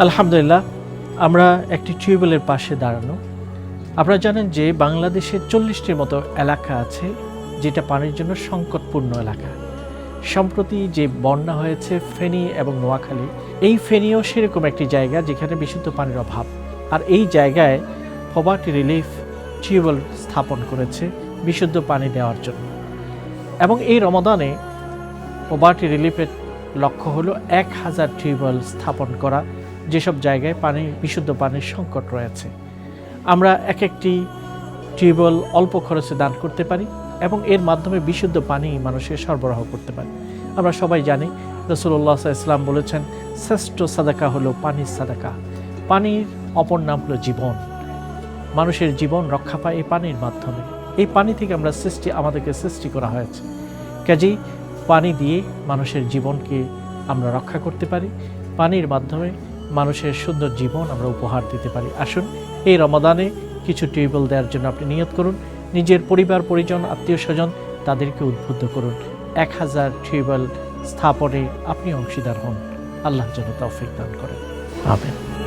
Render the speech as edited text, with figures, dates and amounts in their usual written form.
আলহামদুলিল্লাহ, আমরা একটি টিউবওয়েলের পাশে দাঁড়ানো। আপনারা জানেন যে বাংলাদেশে 40টির মতো এলাকা আছে যেটা পানির জন্য সংকটপূর্ণ এলাকা। সম্প্রতি যে বন্যা হয়েছে ফেনী এবং নোয়াখালী, এই ফেনীও সেরকম একটি জায়গা যেখানে বিশুদ্ধ পানির অভাব। আর এই জায়গায় পভার্টি রিলিফ টিউবওয়েল স্থাপন করেছে বিশুদ্ধ পানি দেওয়ার জন্য। এবং এই রমাদানে পভার্টি রিলিফের লক্ষ্য হলো 1000 টিউবওয়েল স্থাপন করা, যেসব জায়গায় বিশুদ্ধ পানির সংকট রয়েছে। আমরা এক একটি টিউবওয়েল অল্প খরচে দান করতে পারি এবং এর মাধ্যমে বিশুদ্ধ পানি মানুষের সরবরাহ করতে পারি। আমরা সবাই জানি রাসূলুল্লাহ সাল্লাল্লাহু আলাইহি ওয়াসাল্লাম বলেছেন, শ্রেষ্ঠ সাদাকা হলো পানির সাদাকা। পানির অপর নাম হলো জীবন। মানুষের জীবন রক্ষা পায় এই পানির মাধ্যমে। এই পানি থেকে আমাদেরকে সৃষ্টি করা হয়েছে। কাজেই পানি দিয়ে মানুষের জীবনকে আমরা রক্ষা করতে পারি। পানির মাধ্যমে মানুষের সুন্দর জীবন আমরা উপহার দিতে পারি। আসুন এই রমাদানে কিছু টিউবওয়েল দেওয়ার জন্য আপনি নিয়ত করুন। নিজের পরিবার পরিজন আত্মীয় স্বজন তাদেরকে উদ্বুদ্ধ করুন। 1000 টিউবওয়েল স্থাপনে আপনি অংশীদার হন। আল্লাহ যেন তৌফিক দান করেন। আমিন।